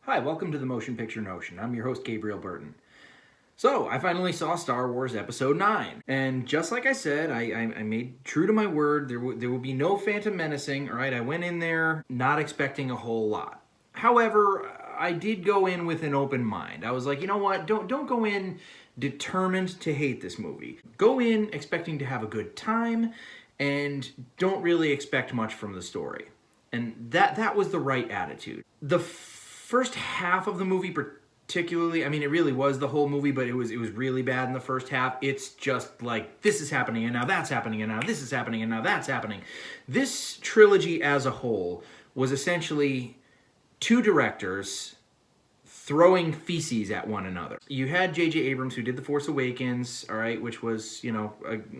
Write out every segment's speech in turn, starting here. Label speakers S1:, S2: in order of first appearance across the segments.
S1: Hi, welcome to the Motion Picture Notion. I'm your host, Gabriel Burton. So, I finally saw Star Wars Episode 9. And just like I said, I made true to my word. There will be no phantom menacing, all right? I went in there not expecting a whole lot. However, I did go in with an open mind. I was like, you know what? Don't go in determined to hate this movie. Go in expecting to have a good time and don't really expect much from the story. And that was the right attitude. The first half of the movie particularly, I mean, it really was the whole movie, but it was really bad in the first half. It's just like, this is happening, and now that's happening, and now this is happening, and now that's happening. This trilogy as a whole was essentially two directors throwing feces at one another. You had J.J. Abrams, who did The Force Awakens, all right, which was,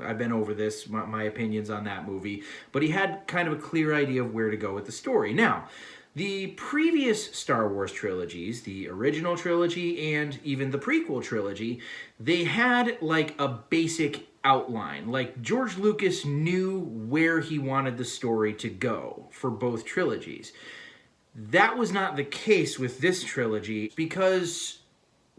S1: I've been over this, my opinions on that movie, but he had kind of a clear idea of where to go with the story. Now, the previous Star Wars trilogies, the original trilogy and even the prequel trilogy, they had like a basic outline. Like George Lucas knew where he wanted the story to go for both trilogies. That was not the case with this trilogy because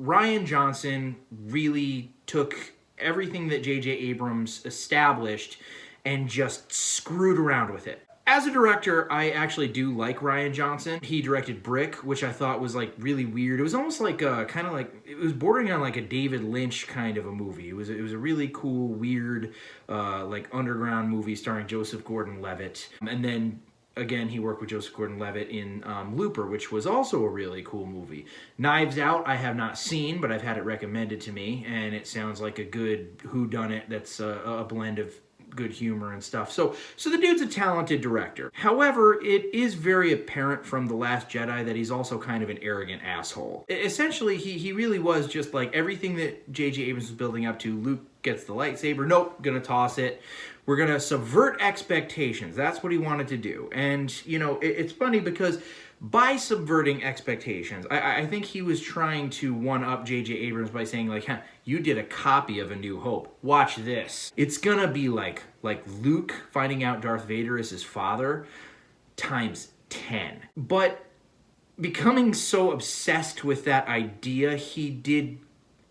S1: Rian Johnson really took everything that J.J. Abrams established and just screwed around with it. As a director, I actually do like Rian Johnson. He directed Brick, which I thought was like really weird. It was almost like it was bordering on like a David Lynch kind of a movie. It was a really cool, weird, like underground movie starring Joseph Gordon-Levitt. And then again, he worked with Joseph Gordon-Levitt in Looper, which was also a really cool movie. Knives Out, I have not seen, but I've had it recommended to me, and it sounds like a good whodunit that's a blend of good humor and stuff. So the dude's a talented director. However, it is very apparent from The Last Jedi that he's also kind of an arrogant asshole. Essentially, he really was just like everything that J.J. Abrams was building up to. Luke gets the lightsaber. Nope, gonna toss it. We're gonna subvert expectations. That's what he wanted to do. And, it's funny because by subverting expectations, I think he was trying to one-up J.J. Abrams by saying, like, you did a copy of A New Hope. Watch this. It's gonna be like Luke finding out Darth Vader is his father times 10. But becoming so obsessed with that idea, he did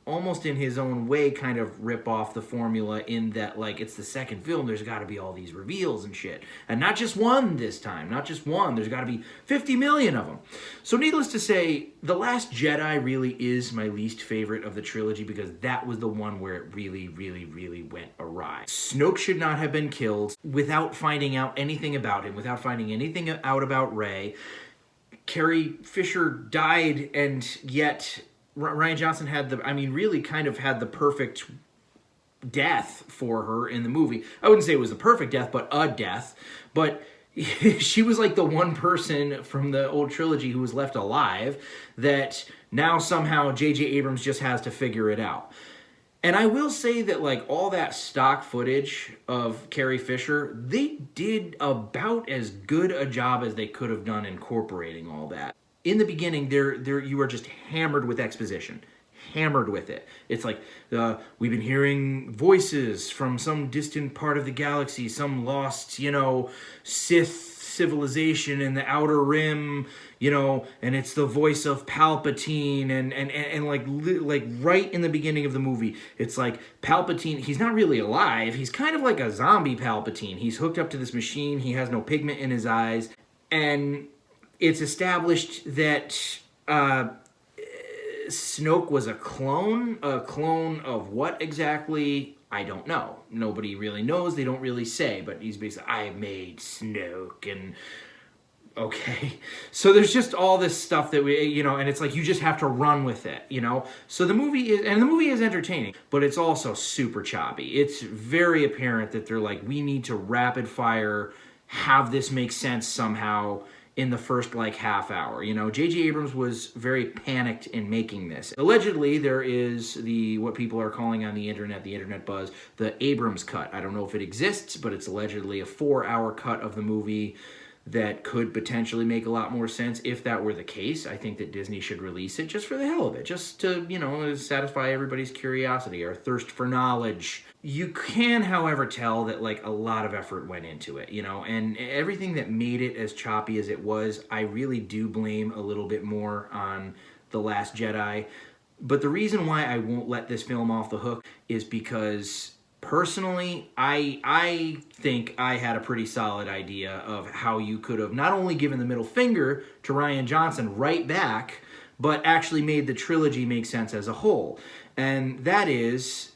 S1: almost in his own way kind of rip off the formula in that, like, it's the second film, there's got to be all these reveals and shit. And not just one this time, not just one, there's got to be 50 million of them. So needless to say, The Last Jedi really is my least favorite of the trilogy because that was the one where it really, really, really went awry. Snoke should not have been killed without finding out anything about him, without finding anything out about Rey. Carrie Fisher died, and yet Rian Johnson really kind of had the perfect death for her in the movie. I wouldn't say it was the perfect death, but a death. But she was like the one person from the old trilogy who was left alive that now somehow J.J. Abrams just has to figure it out. And I will say that, like, all that stock footage of Carrie Fisher, they did about as good a job as they could have done incorporating all that. In the beginning, you are just hammered with exposition. Hammered with it. It's like, we've been hearing voices from some distant part of the galaxy, some lost, Sith civilization in the Outer Rim, and it's the voice of Palpatine, and like right in the beginning of the movie, it's like Palpatine, he's not really alive, he's kind of like a zombie Palpatine. He's hooked up to this machine, he has no pigment in his eyes, and it's established that Snoke was a clone of what exactly? I don't know. Nobody really knows. They don't really say, but he's basically, I made Snoke, and okay. So there's just all this stuff that we, and it's like you just have to run with it, So the movie is entertaining, but it's also super choppy. It's very apparent that they're like, we need to rapid fire, have this make sense somehow in the first half hour. J.J. Abrams was very panicked in making this. Allegedly, there is what people are calling on the internet buzz, the Abrams cut. I don't know if it exists, but it's allegedly a 4-hour cut of the movie that could potentially make a lot more sense. If that were the case, I think that Disney should release it just for the hell of it, just to, satisfy everybody's curiosity, our thirst for knowledge. You can, however, tell that like a lot of effort went into it, and everything that made it as choppy as it was, I really do blame a little bit more on The Last Jedi. But the reason why I won't let this film off the hook is because personally, I think I had a pretty solid idea of how you could have not only given the middle finger to Rian Johnson right back, but actually made the trilogy make sense as a whole. And that is,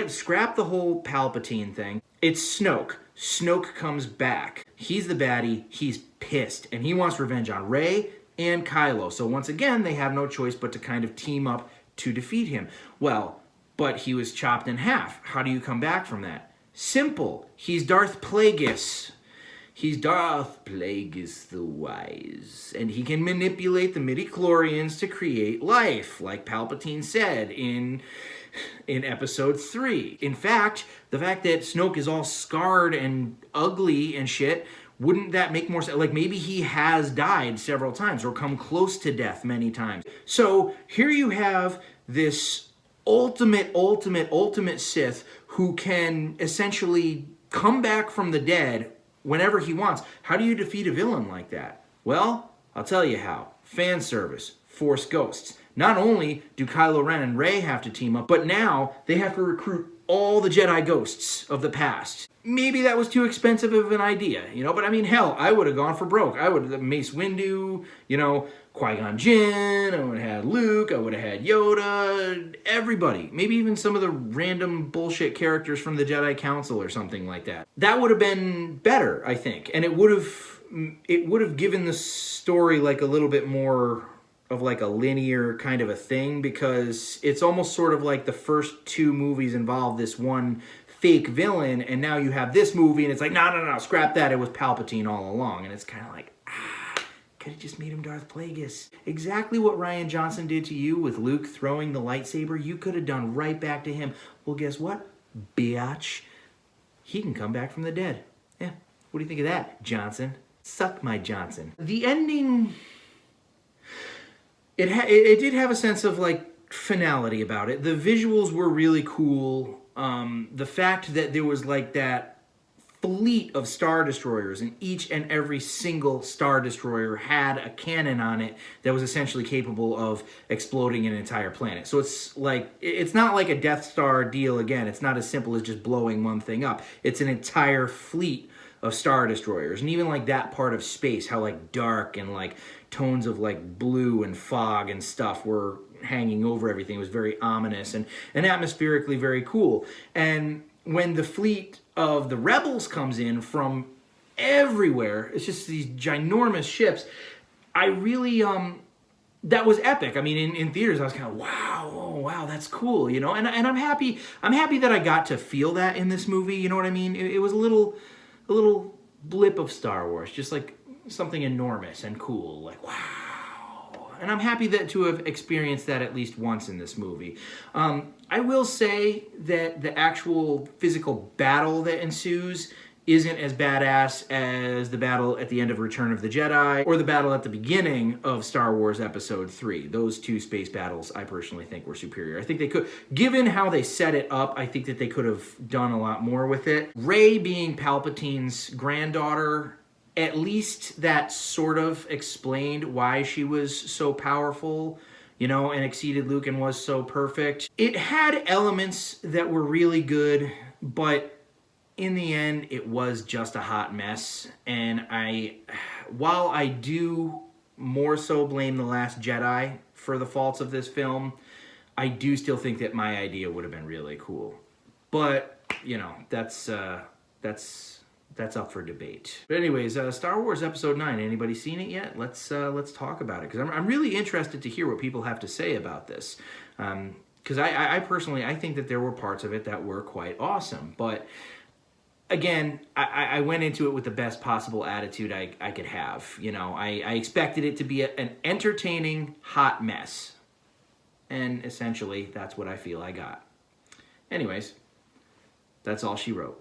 S1: scrap the whole Palpatine thing. It's Snoke. Snoke comes back. He's the baddie. He's pissed. And he wants revenge on Rey and Kylo. So once again, they have no choice but to kind of team up to defeat him. Well, but he was chopped in half. How do you come back from that? Simple. He's Darth Plagueis. He's Darth Plagueis the Wise. And he can manipulate the midichlorians to create life, like Palpatine said in Episode 3. In fact, the fact that Snoke is all scarred and ugly and shit, wouldn't that make more sense? Like, maybe he has died several times or come close to death many times. So here you have this ultimate Sith who can essentially come back from the dead whenever he wants. How do you defeat a villain like that? Well, I'll tell you how. Fan service. Force ghosts. Not only do Kylo Ren and Rey have to team up, but now they have to recruit all the Jedi ghosts of the past. Maybe that was too expensive of an idea, but I mean, hell, I would have gone for broke. I would have Mace Windu, Qui-Gon Jinn, I would have had Luke, I would have had Yoda, everybody. Maybe even some of the random bullshit characters from the Jedi Council or something like that. That would have been better, I think. And it would have given the story like a little bit more of like a linear kind of a thing, because it's almost sort of like the first two movies involve this one fake villain, and now you have this movie and it's like, no, scrap that, it was Palpatine all along. And it's kind of like, could have just made him Darth Plagueis. Exactly what Rian Johnson did to you with Luke throwing the lightsaber, you could have done right back to him. Well, guess what, biatch? He can come back from the dead. Yeah, what do you think of that, Johnson? Suck my Johnson. The ending, it did have a sense of like finality about it. The visuals were really cool. The fact that there was like that fleet of Star Destroyers, and each and every single Star Destroyer had a cannon on it that was essentially capable of exploding an entire planet. So it's not like a Death Star deal again. It's not as simple as just blowing one thing up. It's an entire fleet of Star Destroyers. And even like that part of space, how like dark and like tones of like blue and fog and stuff were hanging over everything. It was very ominous and atmospherically very cool. And when the fleet of the rebels comes in from everywhere, it's just these ginormous ships. I really, that was epic. I mean, in theaters, I was kind of, wow, that's cool, and I'm happy that I got to feel that in this movie, you know what I mean? It was a little blip of Star Wars, just like something enormous and cool, like, wow. And I'm happy to have experienced that at least once in this movie. I will say that the actual physical battle that ensues isn't as badass as the battle at the end of Return of the Jedi or the battle at the beginning of Star Wars Episode 3. Those two space battles, I personally think, were superior. I think they could, given how they set it up, I think that they could have done a lot more with it. Rey being Palpatine's granddaughter, at least that sort of explained why she was so powerful, and exceeded Luke and was so perfect. It had elements that were really good, but in the end, it was just a hot mess. And while I do more so blame The Last Jedi for the faults of this film, I do still think that my idea would have been really cool. But, that's up for debate. But anyways, Star Wars Episode 9, anybody seen it yet? Let's talk about it, because I'm really interested to hear what people have to say about this. Because I personally, I think that there were parts of it that were quite awesome. But again, I went into it with the best possible attitude I could have. I expected it to be an entertaining hot mess. And essentially, that's what I feel I got. Anyways, that's all she wrote.